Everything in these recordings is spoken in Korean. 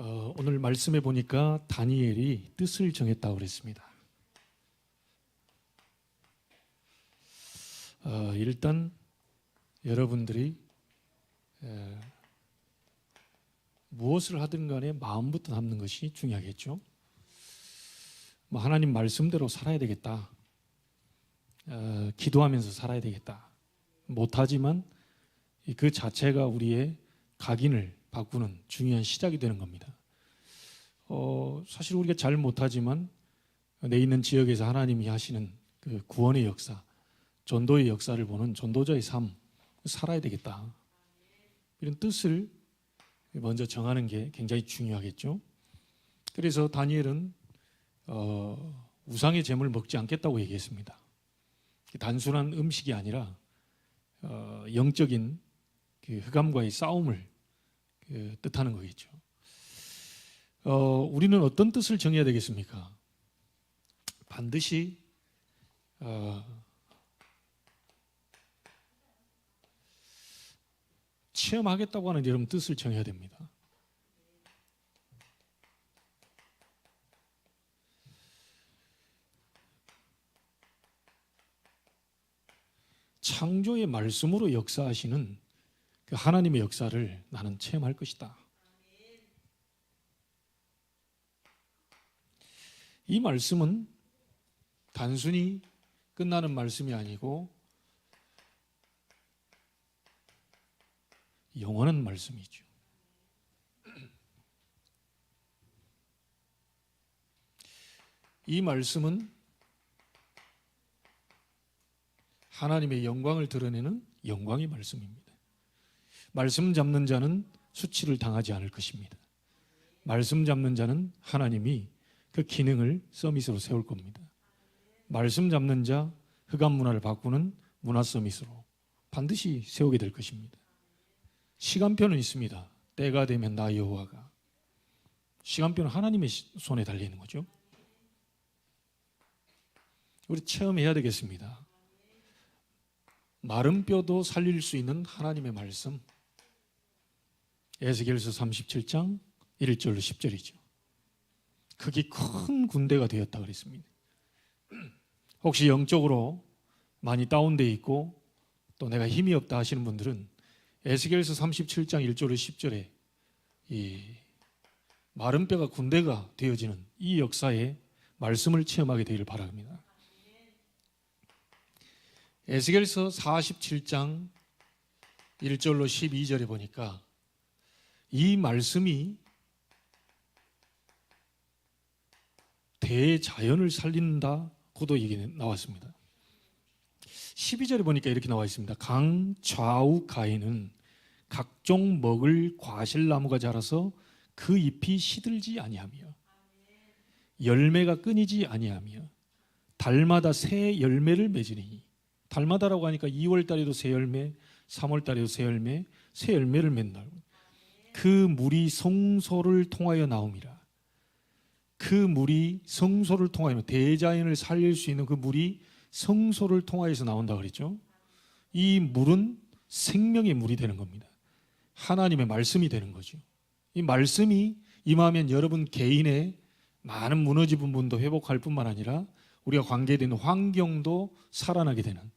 오늘 말씀해 보니까 다니엘이 뜻을 정했다고 그랬습니다. 일단 여러분들이 무엇을 하든 간에 마음부터 담는 것이 중요하겠죠. 하나님 말씀대로 살아야 되겠다. 기도하면서 살아야 되겠다. 못하지만 그 자체가 우리의 각인을 바꾸는 중요한 시작이 되는 겁니다. 사실 우리가 잘 못하지만 내 있는 지역에서 하나님이 하시는 그 구원의 역사, 전도의 역사를 보는 전도자의 삶, 살아야 되겠다. 이런 뜻을 먼저 정하는 게 굉장히 중요하겠죠. 그래서 다니엘은 우상의 제물을 먹지 않겠다고 얘기했습니다. 단순한 음식이 아니라 영적인 그 흑암과의 싸움을 뜻하는 거겠죠. 우리는 어떤 뜻을 정해야 되겠습니까? 반드시 체험하겠다고 하는 여러분 뜻을 정해야 됩니다. 창조의 말씀으로 역사하시는 그 하나님의 역사를 나는 체험할 것이다. 이 말씀은 단순히 끝나는 말씀이 아니고 영원한 말씀이죠. 이 말씀은 하나님의 영광을 드러내는 영광의 말씀입니다. 말씀 잡는 자는 수치를 당하지 않을 것입니다. 말씀 잡는 자는 하나님이 그 기능을 서밋으로 세울 겁니다. 말씀 잡는 자 흑암 문화를 바꾸는 문화 서밋으로 반드시 세우게 될 것입니다. 시간표는 있습니다. 때가 되면 나 여호와가. 시간표는 하나님의 손에 달려있는 거죠. 우리 체험해야 되겠습니다. 마른 뼈도 살릴 수 있는 하나님의 말씀. 에스겔서 37장 1절로 10절이죠. 그게 큰 군대가 되었다 그랬습니다. 혹시 영적으로 많이 다운되어 있고 또 내가 힘이 없다 하시는 분들은 에스겔서 37장 1절로 10절에 이 마른 뼈가 군대가 되어지는 이 역사의 말씀을 체험하게 되기를 바랍니다. 에스겔서 47장 1절로 12절에 보니까 이 말씀이 대자연을 살린다고도 얘기 나왔습니다. 12절에 보니까 이렇게 나와 있습니다. 강 좌우 가에는 각종 먹을 과실나무가 자라서 그 잎이 시들지 아니하며 열매가 끊이지 아니하며 달마다 새 열매를 맺으니, 달마다라고 하니까 2월 달에도 새 열매, 3월 달에도 새 열매, 새 열매를 맺는다고. 그 물이 성소를 통하여 나옴이라. 그 물이 성소를 통하여, 대자연을 살릴 수 있는 그 물이 성소를 통하여서 나온다 그랬죠. 이 물은 생명의 물이 되는 겁니다. 하나님의 말씀이 되는 거죠. 이 말씀이 임하면 여러분 개인의 많은 무너진 부분도 회복할 뿐만 아니라 우리가 관계되는 환경도 살아나게 되는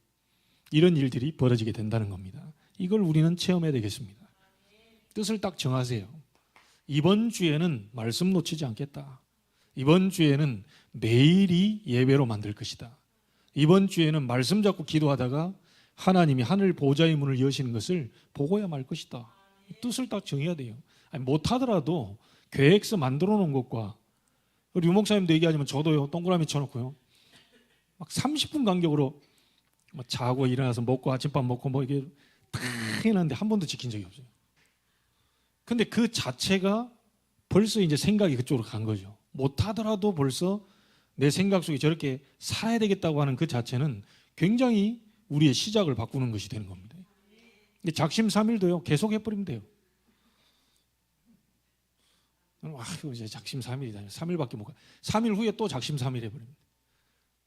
이런 일들이 벌어지게 된다는 겁니다. 이걸 우리는 체험해야 되겠습니다. 뜻을 딱 정하세요. 이번 주에는 말씀 놓치지 않겠다. 이번 주에는 매일이 예배로 만들 것이다. 이번 주에는 말씀 잡고 기도하다가 하나님이 하늘 보좌의 문을 여시는 것을 보고야 말 것이다. 뜻을 딱 정해야 돼요. 못하더라도 계획서 만들어 놓은 것과, 우리 유목사님도 얘기하지만 저도요, 동그라미 쳐놓고요, 막 30분 간격으로 자고 일어나서 먹고 아침밥 먹고 이게 다 해놨는데 한 번도 지킨 적이 없어요. 근데 그 자체가 벌써 이제 생각이 그쪽으로 간 거죠. 못하더라도 벌써 내 생각 속에 저렇게 살아야 되겠다고 하는 그 자체는 굉장히 우리의 시작을 바꾸는 것이 되는 겁니다. 근데 작심삼일도요, 계속 해버리면 돼요. 이제 작심삼일이다. 3일밖에 못 가. 3일 후에 또 작심삼일 해버립니다.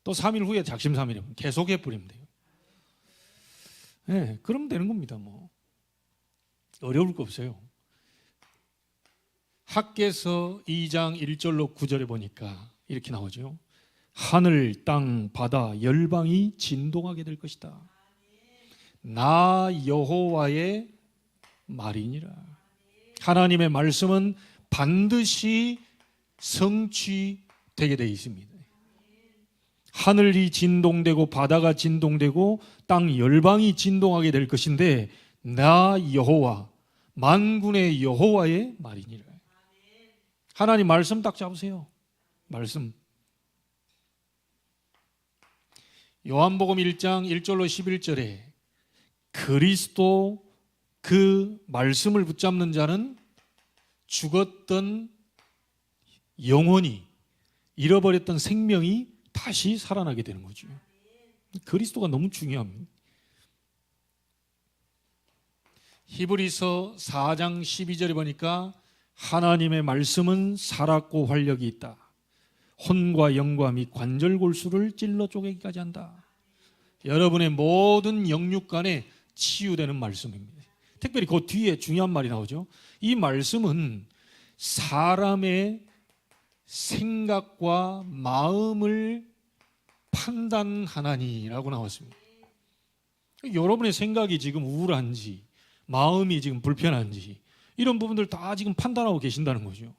또 3일 후에 작심삼일 해버립니다. 계속 해버리면 돼요. 네, 그러면 되는 겁니다. 어려울 거 없어요. 학개서 2장 1절로 9절에 보니까 이렇게 나오죠. 하늘, 땅, 바다, 열방이 진동하게 될 것이다. 나 여호와의 말이니라. 하나님의 말씀은 반드시 성취되게 되어 있습니다. 하늘이 진동되고 바다가 진동되고 땅 열방이 진동하게 될 것인데 나 여호와 만군의 여호와의 말이니라. 하나님 말씀 딱 잡으세요. 말씀. 요한복음 1장 1절로 11절에 그리스도 그 말씀을 붙잡는 자는 죽었던 영혼이 잃어버렸던 생명이 다시 살아나게 되는 거죠. 그리스도가 너무 중요합니다. 히브리서 4장 12절에 보니까 하나님의 말씀은 살았고 활력이 있다. 혼과 영과 및 관절 골수를 찔러 쪼개기까지 한다. 여러분의 모든 영육간에 치유되는 말씀입니다. 특별히 그 뒤에 중요한 말이 나오죠. 이 말씀은 사람의 생각과 마음을 판단하나니라고 나왔습니다. 여러분의 생각이 지금 우울한지 마음이 지금 불편한지 이런 부분들 다 지금 판단하고 계신다는 거죠.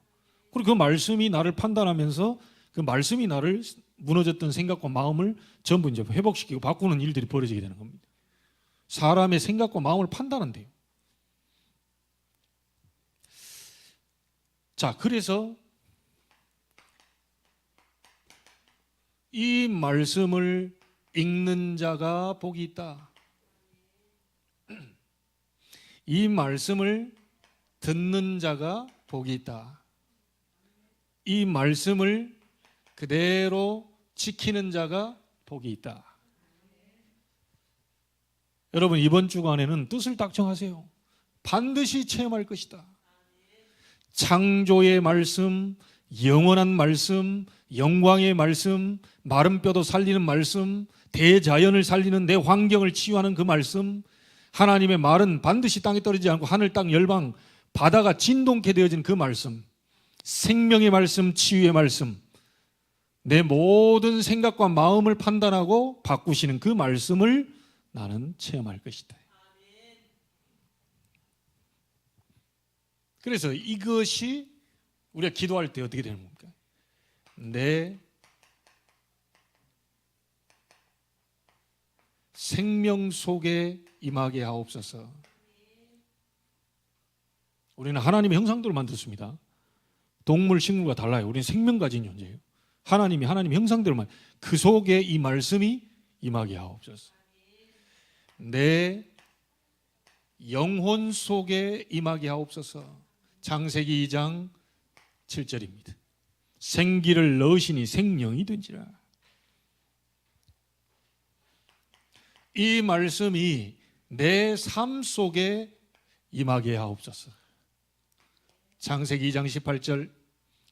그리고 그 말씀이 나를 판단하면서 그 말씀이 나를 무너졌던 생각과 마음을 전부 이제 회복시키고 바꾸는 일들이 벌어지게 되는 겁니다. 사람의 생각과 마음을 판단한대요. 자, 그래서 이 말씀을 읽는 자가 복이 있다. 이 말씀을 듣는 자가 복이 있다. 이 말씀을 그대로 지키는 자가 복이 있다. 여러분 이번 주간에는 뜻을 딱 정하세요. 반드시 체험할 것이다. 창조의 말씀, 영원한 말씀, 영광의 말씀, 마른 뼈도 살리는 말씀, 대자연을 살리는 내 환경을 치유하는 그 말씀, 하나님의 말은 반드시 땅에 떨어지지 않고 하늘, 땅, 열방, 바다가 진동케 되어진 그 말씀, 생명의 말씀, 치유의 말씀, 내 모든 생각과 마음을 판단하고 바꾸시는 그 말씀을 나는 체험할 것이다. 그래서 이것이 우리가 기도할 때 어떻게 되는 겁니까? 내 생명 속에 임하게 하옵소서. 우리는 하나님의 형상대로 만들었습니다. 동물, 식물과 달라요. 우리는 생명 가진 존재예요. 하나님이 하나님 형상대로만 그 속에 이 말씀이 임하게 하옵소서. 내 영혼 속에 임하게 하옵소서. 창세기 2장 7절입니다. 생기를 넣으시니 생명이 된지라. 이 말씀이 내 삶 속에 임하게 하옵소서. 창세기 2장 18절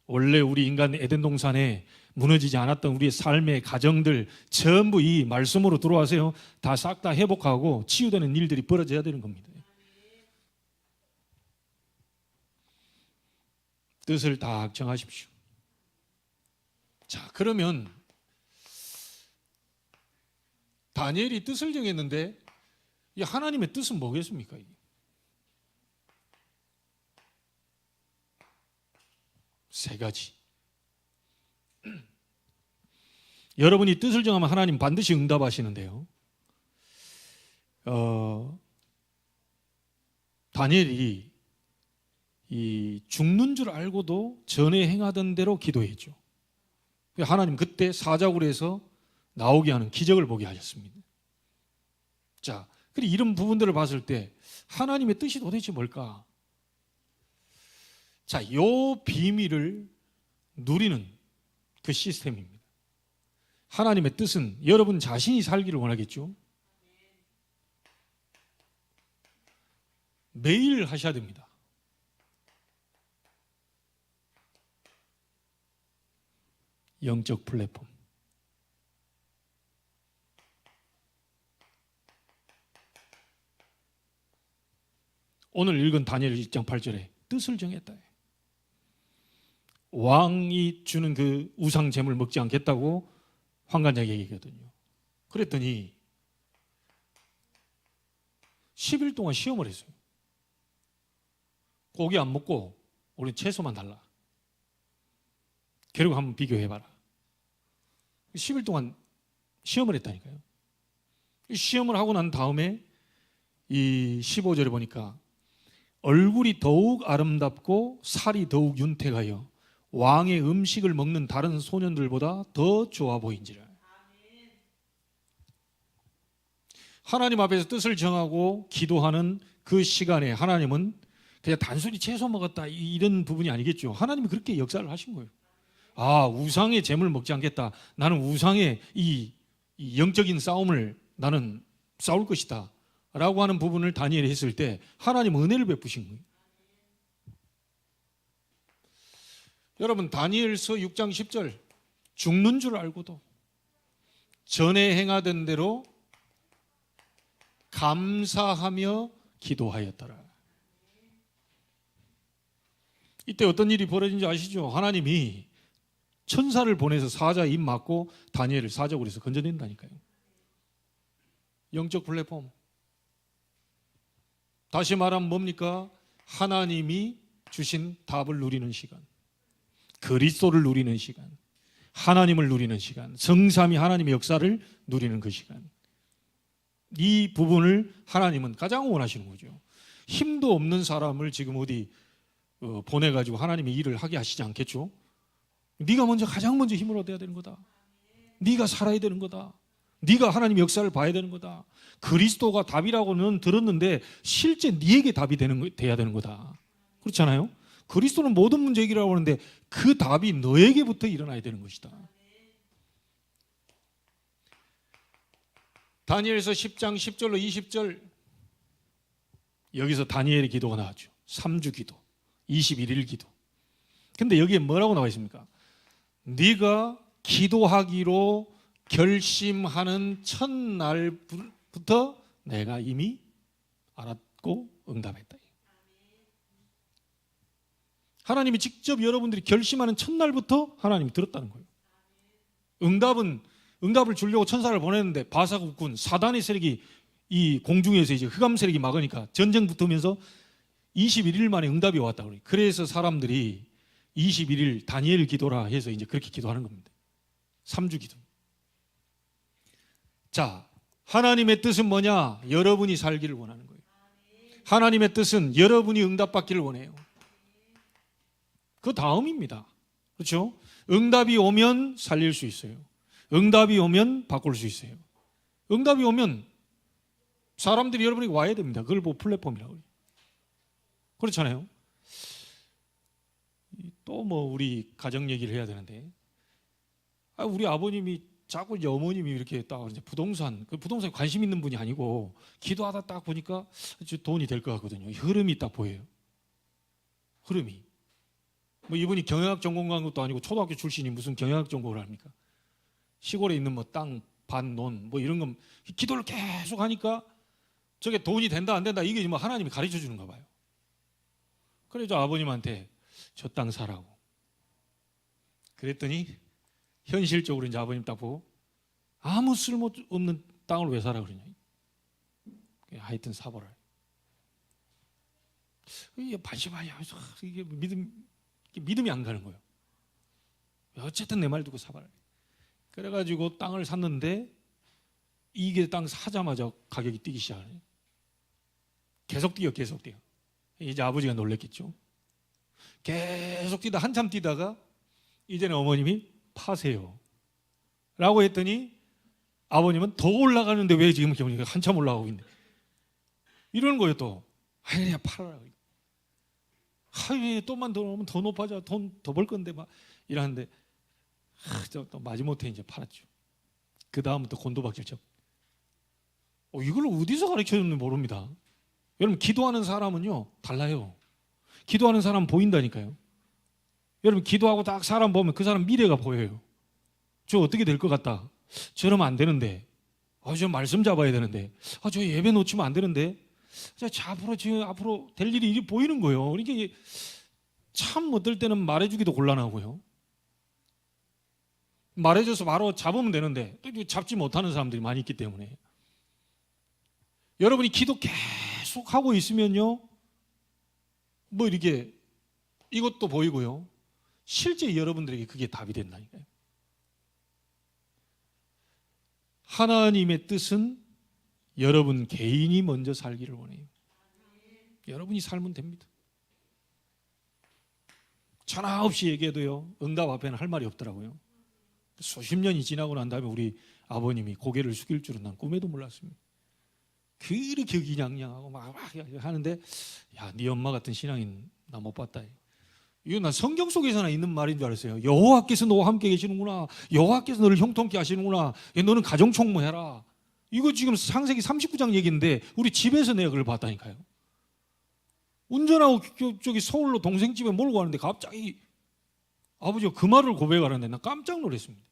원래 우리 인간 에덴 동산에 무너지지 않았던 우리의 삶의 가정들 전부 이 말씀으로 들어와서요. 다 싹 다 회복하고 치유되는 일들이 벌어져야 되는 겁니다. 뜻을 다 정하십시오. 자, 그러면 다니엘이 뜻을 정했는데 이 하나님의 뜻은 뭐겠습니까? 세 가지. 여러분이 뜻을 정하면 하나님 반드시 응답하시는데요. 다니엘이 이 죽는 줄 알고도 전에 행하던 대로 기도했죠. 하나님 그때 사자굴에서 해서 나오게 하는 기적을 보게 하셨습니다. 자, 그리고 이런 부분들을 봤을 때 하나님의 뜻이 도대체 뭘까? 자, 요 비밀을 누리는 그 시스템입니다. 하나님의 뜻은 여러분 자신이 살기를 원하겠죠? 매일 하셔야 됩니다. 영적 플랫폼. 오늘 읽은 다니엘 1장 8절에 뜻을 정했다. 왕이 주는 그 우상 제물 먹지 않겠다고 환관장에게 얘기했거든요. 그랬더니 10일 동안 시험을 했어요. 고기 안 먹고 우리 채소만 달라. 결국 한번 비교해봐라. 10일 동안 시험을 했다니까요. 시험을 하고 난 다음에 이 15절에 보니까 얼굴이 더욱 아름답고 살이 더욱 윤택하여 왕의 음식을 먹는 다른 소년들보다 더 좋아 보인지라. 하나님 앞에서 뜻을 정하고 기도하는 그 시간에 하나님은 그냥 단순히 채소 먹었다 이런 부분이 아니겠죠. 하나님이 그렇게 역사를 하신 거예요. 아, 우상의 재물 먹지 않겠다. 나는 우상의 이 영적인 싸움을 나는 싸울 것이다 라고 하는 부분을 다니엘이 했을 때 하나님 은혜를 베푸신 거예요. 여러분, 다니엘서 6장 10절, 죽는 줄 알고도 전에 행하던 대로 감사하며 기도하였더라. 이때 어떤 일이 벌어진지 아시죠? 하나님이 천사를 보내서 사자 입 막고 다니엘을 사자굴에서 건져낸다니까요. 영적 플랫폼. 다시 말하면 뭡니까? 하나님이 주신 답을 누리는 시간, 그리스도를 누리는 시간, 하나님을 누리는 시간, 성삼위 하나님의 역사를 누리는 그 시간. 이 부분을 하나님은 가장 원하시는 거죠. 힘도 없는 사람을 지금 어디 보내가지고 하나님의 일을 하게 하시지 않겠죠? 네가 가장 먼저 힘을 얻어야 되는 거다. 네가 살아야 되는 거다. 네가 하나님의 역사를 봐야 되는 거다. 그리스도가 답이라고는 들었는데 실제 네에게 답이 돼야 되는 거다. 그렇잖아요? 그리스도는 모든 문제 해결이라고 하는데 그 답이 너에게부터 일어나야 되는 것이다. 다니엘서 10장 10절로 20절, 여기서 다니엘의 기도가 나왔죠. 3주 기도, 21일 기도. 근데 여기에 뭐라고 나와 있습니까? 네가 기도하기로 결심하는 첫날부터 내가 이미 알았고 응답했다. 하나님이 직접 여러분들이 결심하는 첫날부터 하나님이 들었다는 거예요. 응답을 주려고 천사를 보냈는데 바사국군 사단의 세력이 이 공중에서 이제 흑암 세력이 막으니까 전쟁 붙으면서 21일 만에 응답이 왔다 그래요. 그래서 사람들이 21일 다니엘 기도라 해서 이제 그렇게 기도하는 겁니다. 3주 기도. 자, 하나님의 뜻은 뭐냐? 여러분이 살기를 원하는 거예요. 하나님의 뜻은 여러분이 응답받기를 원해요. 그 다음입니다. 그렇죠? 응답이 오면 살릴 수 있어요. 응답이 오면 바꿀 수 있어요. 응답이 오면 사람들이 여러분에게 와야 됩니다. 그걸 보고 플랫폼이라고 해요. 그렇잖아요? 또 우리 가정 얘기를 해야 되는데, 우리 아버님이 자꾸 이제 어머님이 이렇게 딱 이제 부동산에 관심 있는 분이 아니고 기도하다 딱 보니까 돈이 될 것 같거든요. 흐름이 딱 보여요. 흐름이. 이분이 경영학 전공 간 것도 아니고 초등학교 출신이 무슨 경영학 전공을 합니까? 시골에 있는 땅, 반, 논 이런 건 기도를 계속 하니까 저게 돈이 된다 안 된다 이게 하나님이 가르쳐 주는가 봐요. 그래서 아버님한테 저 땅 사라고. 그랬더니 현실적으로 이제 아버님 딱 보고 아무 쓸모없는 땅을 왜 사라 그러냐. 하여튼 사보라. 이게 반시반이야. 이게 믿음이 안 가는 거예요. 어쨌든 내 말 듣고 사봐라. 그래가지고 땅을 샀는데 이게 땅 사자마자 가격이 뛰기 시작하네. 계속 뛰어. 이제 아버지가 놀랬겠죠. 계속 뛰다 한참 뛰다가 이제는 어머님이 파세요 라고 했더니 아버님은 더 올라가는데 왜 지금 한참 올라가고 있네 이러는 거예요. 또 그냥 팔아라. 또만 더 오면 더 높아져. 돈 더 벌 건데 이러는데 또 마지못해 이제 팔았죠. 그 다음부터 곤두박질쳐. 이걸 어디서 가르쳐줬는지 모릅니다. 여러분, 기도하는 사람은요 달라요. 기도하는 사람은 보인다니까요. 여러분, 기도하고 딱 사람 보면 그 사람 미래가 보여요. 저 어떻게 될 것 같다. 저러면 안 되는데. 저 말씀 잡아야 되는데. 저 예배 놓치면 안 되는데. 저 앞으로 될 일이 보이는 거예요. 그러니까 참 어떨 때는 말해주기도 곤란하고요. 말해줘서 바로 잡으면 되는데 또 잡지 못하는 사람들이 많이 있기 때문에 여러분이 기도 계속 하고 있으면요, 뭐 이렇게 이것도 보이고요, 실제 여러분들에게 그게 답이 된다니까요. 하나님의 뜻은 여러분 개인이 먼저 살기를 원해요. 여러분이 살면 됩니다. 전화 없이 얘기해도요, 응답 앞에는 할 말이 없더라고요. 수십 년이 지나고 난 다음에 우리 아버님이 고개를 숙일 줄은 난 꿈에도 몰랐습니다. 그렇게 기냥냥하고 막 하는데, 야, 네 엄마 같은 신앙인 나 못 봤다. 이거 난 성경 속에서나 있는 말인 줄 알았어요. 여호와께서 너와 함께 계시는구나. 여호와께서 너를 형통케 하시는구나. 너는 가정총무해라. 이거 지금 창세기 39장 얘기인데 우리 집에서 내가 그걸 봤다니까요. 운전하고 저기 서울로 동생 집에 몰고 가는데 갑자기 아버지가 그 말을 고백하는데 난 깜짝 놀랐습니다.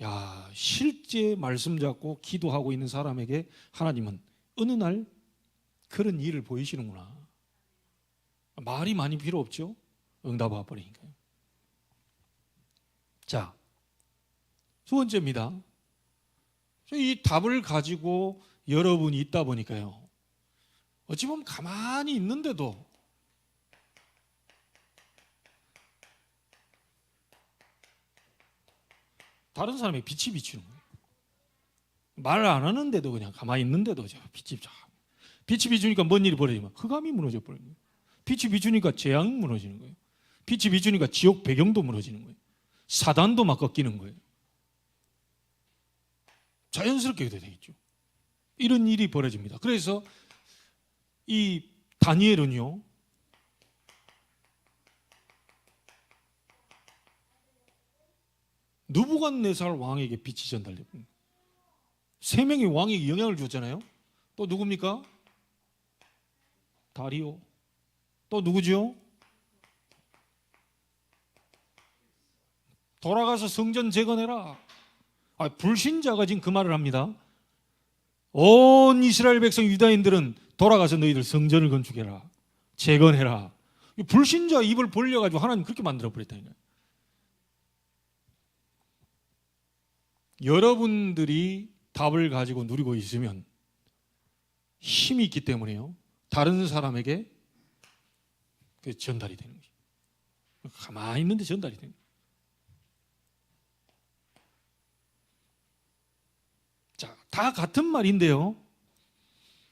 야, 실제 말씀 잡고 기도하고 있는 사람에게 하나님은 어느 날 그런 일을 보이시는구나. 말이 많이 필요 없죠. 응답 와버리니까요. 자, 두 번째입니다. 이 답을 가지고 여러분이 있다 보니까요, 어찌 보면 가만히 있는데도 다른 사람의 빛이 비치는 거예요. 말 안 하는데도 그냥 가만히 있는데도 빛이 비추니까 뭔 일이 벌어지면 흑암이 무너져 버리는 거예요. 빛이 비추니까 재앙이 무너지는 거예요. 빛이 비추니까 지옥 배경도 무너지는 거예요. 사단도 막 꺾이는 거예요. 자연스럽게 되겠죠. 이런 일이 벌어집니다. 그래서 이 다니엘은요, 느부갓네살 왕에게 빛이 전달됩니다. 세 명의 왕에게 영향을 줬잖아요. 또 누굽니까? 다리오. 또 누구죠? 돌아가서 성전 재건해라. 불신자가 지금 그 말을 합니다. 온 이스라엘 백성 유다인들은 돌아가서 너희들 성전을 건축해라, 재건해라. 불신자 입을 벌려가지고 하나님 그렇게 만들어버렸다니까요. 여러분들이 답을 가지고 누리고 있으면 힘이 있기 때문에요, 다른 사람에게 그 전달이 되는 거죠. 가만히 있는데 전달이 되는 거죠. 자, 다 같은 말인데요,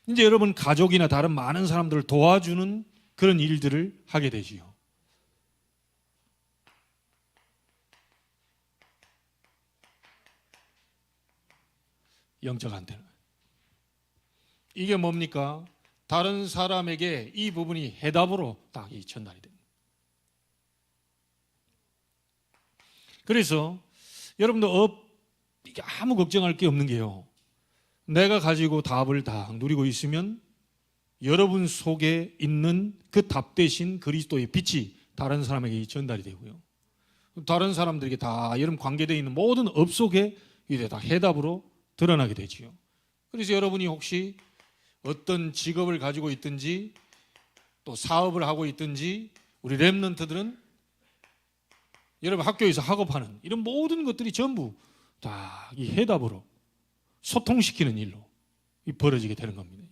이제 여러분 가족이나 다른 많은 사람들을 도와주는 그런 일들을 하게 되지요. 영적 안테나. 이게 뭡니까? 다른 사람에게 이 부분이 해답으로 딱 전달이 됩니다. 그래서 여러분도 이게 아무 걱정할 게 없는 게요, 내가 가지고 답을 다 누리고 있으면 여러분 속에 있는 그 답 대신 그리스도의 빛이 다른 사람에게 전달이 되고요, 다른 사람들에게 다 여러분 관계되어 있는 모든 업 속에 이제 다 해답으로 드러나게 되지요. 그래서 여러분이 혹시 어떤 직업을 가지고 있든지 또 사업을 하고 있든지, 우리 렘넌트들은 여러분 학교에서 학업하는 이런 모든 것들이 전부 다 이 해답으로 소통시키는 일로 벌어지게 되는 겁니다.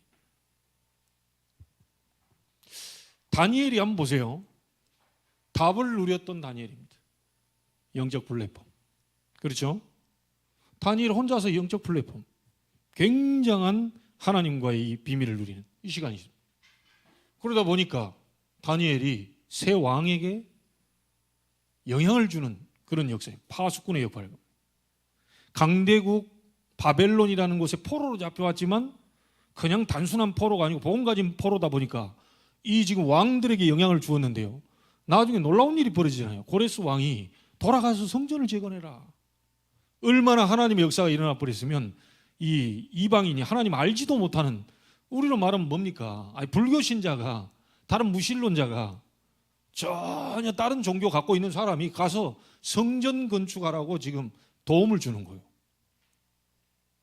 다니엘이 한번 보세요. 답을 누렸던 다니엘입니다. 영적 플랫폼. 그렇죠? 다니엘 혼자서 영적 플랫폼, 굉장한 하나님과의 이 비밀을 누리는 이 시간이죠. 그러다 보니까 다니엘이 새 왕에게 영향을 주는 그런 역사예요. 파수꾼의 역할을. 강대국 바벨론이라는 곳에 포로로 잡혀왔지만 그냥 단순한 포로가 아니고 복음 가진 포로다 보니까 이 지금 왕들에게 영향을 주었는데요, 나중에 놀라운 일이 벌어지잖아요. 고레스 왕이 돌아가서 성전을 재건해라. 얼마나 하나님의 역사가 일어나 버렸으면 이 이방인이 하나님 알지도 못하는, 우리로 말하면 뭡니까? 불교 신자가, 다른 무신론자가, 전혀 다른 종교 갖고 있는 사람이 가서 성전 건축하라고 지금 도움을 주는 거예요.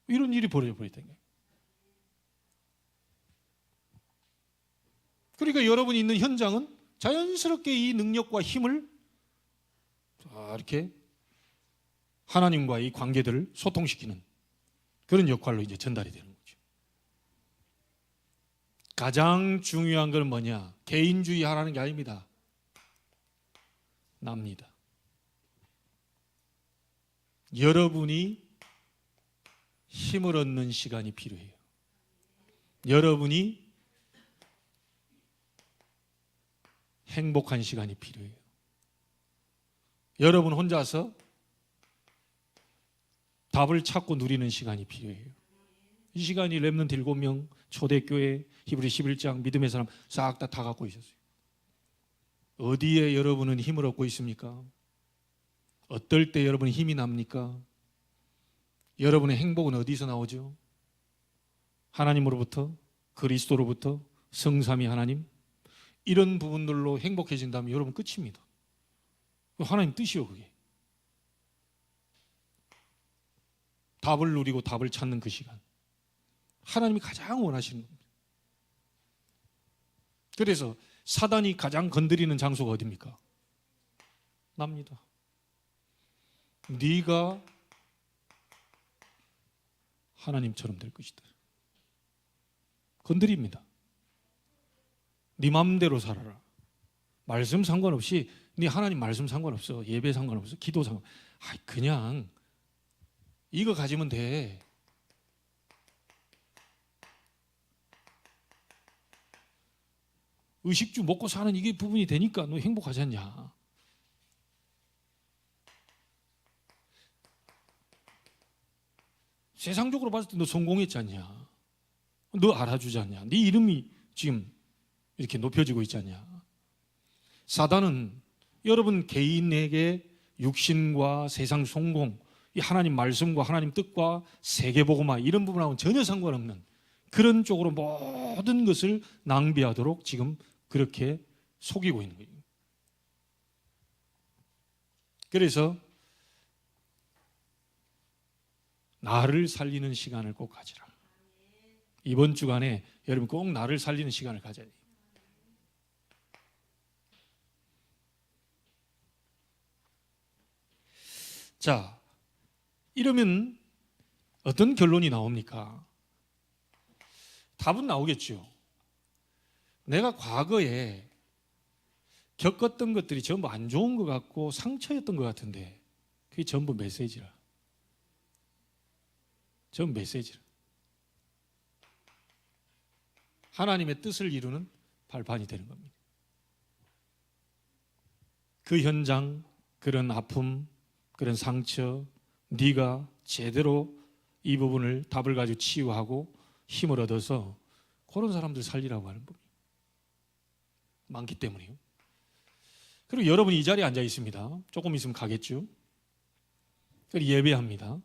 이런 일이 벌어져 버렸다는 거예요. 그러니까 여러분이 있는 현장은 자연스럽게 이 능력과 힘을 이렇게 하나님과의 관계들을 소통시키는 그런 역할로 이제 전달이 되는 거죠. 가장 중요한 건 뭐냐? 개인주의 하라는 게 아닙니다. 납니다. 여러분이 힘을 얻는 시간이 필요해요. 여러분이 행복한 시간이 필요해요. 여러분 혼자서 답을 찾고 누리는 시간이 필요해요. 이 시간이 렘넌트 7명 초대교회 히브리 11장 믿음의 사람 싹 다 갖고 있었어요. 어디에 여러분은 힘을 얻고 있습니까? 어떨 때 여러분이 힘이 납니까? 여러분의 행복은 어디서 나오죠? 하나님으로부터, 그리스도로부터, 성삼위 하나님, 이런 부분들로 행복해진다면 여러분 끝입니다. 하나님 뜻이요, 그게. 답을 누리고 답을 찾는 그 시간, 하나님이 가장 원하시는 겁니다. 그래서 사단이 가장 건드리는 장소가 어디입니까? 납니다. 네가 하나님처럼 될 것이다. 건드립니다. 네 마음대로 살아라. 말씀 상관없이, 네 하나님 말씀 상관없어. 예배 상관없어. 기도 상관없어. 그냥 이거 가지면 돼. 의식주 먹고 사는 이게 부분이 되니까 너 행복하지 않냐? 세상적으로 봤을 때 너 성공했지 않냐? 너 알아주지 않냐? 네 이름이 지금 이렇게 높여지고 있지 않냐? 사단은 여러분 개인에게 육신과 세상 성공, 이 하나님 말씀과 하나님 뜻과 세계복음화 이런 부분하고는 전혀 상관없는 그런 쪽으로 모든 것을 낭비하도록 지금 그렇게 속이고 있는 거예요. 그래서 나를 살리는 시간을 꼭 가지라. 이번 주간에 여러분 꼭 나를 살리는 시간을 가져야 돼요. 자, 이러면 어떤 결론이 나옵니까? 답은 나오겠죠. 내가 과거에 겪었던 것들이 전부 안 좋은 것 같고 상처였던 것 같은데 그게 전부 메시지라. 전부 메시지라. 하나님의 뜻을 이루는 발판이 되는 겁니다. 그 현장, 그런 아픔, 그런 상처, 네가 제대로 이 부분을 답을 가지고 치유하고 힘을 얻어서 그런 사람들 살리라고 하는 겁니다. 많기 때문이요. 그리고 여러분이 이 자리에 앉아 있습니다. 조금 있으면 가겠죠. 그리고 예배합니다.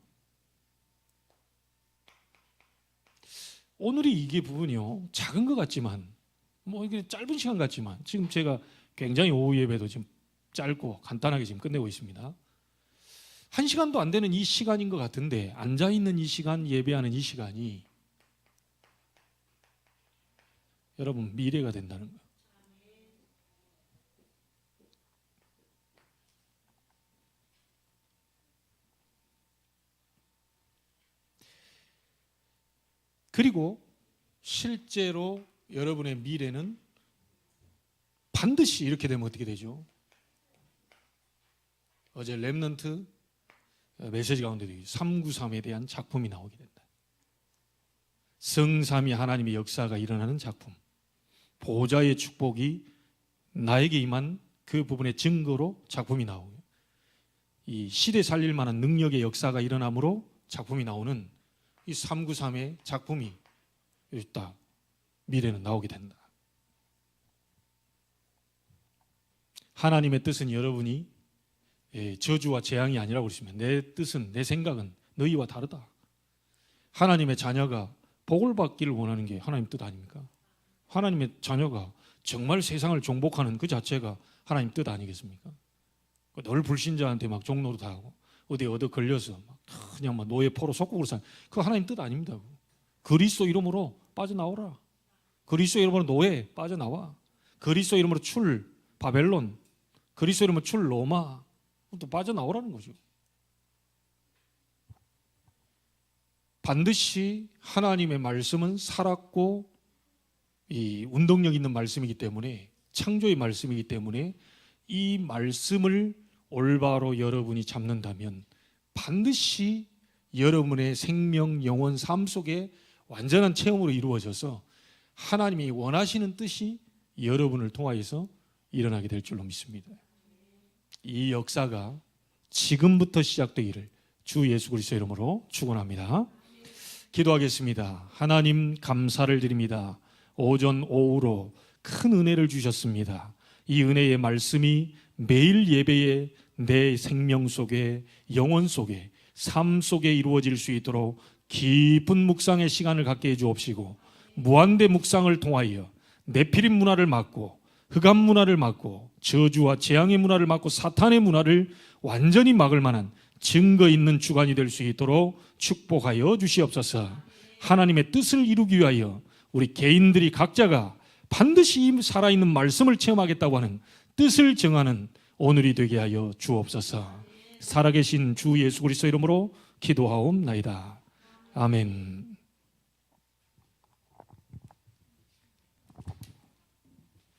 오늘이 이게 부분이요, 작은 것 같지만, 이게 짧은 시간 같지만, 지금 제가 굉장히 오후 예배도 지금 짧고 간단하게 지금 끝내고 있습니다. 1시간도 안 되는 이 시간인 것 같은데, 앉아있는 이 시간, 예배하는 이 시간이 여러분 미래가 된다는 거예요. 그리고 실제로 여러분의 미래는 반드시 이렇게 되면 어떻게 되죠? 어제 렘넌트 메시지 가운데도 393에 대한 작품이 나오게 된다. 성삼위 하나님의 역사가 일어나는 작품, 보좌의 축복이 나에게 임한 그 부분의 증거로 작품이 나오고요. 이 시대 살릴 만한 능력의 역사가 일어남으로 작품이 나오는 이 393의 작품이 딱 미래는 나오게 된다. 하나님의 뜻은 여러분이 저주와 재앙이 아니라고 그랬으면 내 뜻은, 내 생각은 너희와 다르다. 하나님의 자녀가 복을 받기를 원하는 게 하나님 뜻 아닙니까? 하나님의 자녀가 정말 세상을 정복하는 그 자체가 하나님 뜻 아니겠습니까? 늘 불신자한테 막 종노릇하고 어디 얻어 걸려서 그냥 노예 포로 속국으로 사는 그 하나님 뜻 아닙니다. 그리스도 이름으로 빠져나오라. 그리스도 이름으로 노예 빠져나와. 그리스도 이름으로 출 바벨론, 그리스도 이름으로 출 로마, 또 빠져나오라는 거죠. 반드시 하나님의 말씀은 살았고 이 운동력 있는 말씀이기 때문에, 창조의 말씀이기 때문에 이 말씀을 올바로 여러분이 잡는다면 반드시 여러분의 생명, 영혼, 삶 속에 완전한 체험으로 이루어져서 하나님이 원하시는 뜻이 여러분을 통하여서 일어나게 될 줄로 믿습니다. 이 역사가 지금부터 시작되기를 주 예수 그리스도 이름으로 축원합니다. 기도하겠습니다. 하나님 감사를 드립니다. 오전 오후로 큰 은혜를 주셨습니다. 이 은혜의 말씀이 매일 예배에 내 생명 속에, 영혼 속에, 삶 속에 이루어질 수 있도록 깊은 묵상의 시간을 갖게 해 주옵시고, 무한대 묵상을 통하여 네피림 문화를 막고, 흑암 문화를 막고, 저주와 재앙의 문화를 막고, 사탄의 문화를 완전히 막을 만한 증거 있는 주간이 될 수 있도록 축복하여 주시옵소서. 하나님의 뜻을 이루기 위하여 우리 개인들이 각자가 반드시 이 살아있는 말씀을 체험하겠다고 하는 뜻을 정하는 오늘이 되게 하여 주옵소서. 살아계신 주 예수 그리스도 이름으로 기도하옵나이다. 아멘.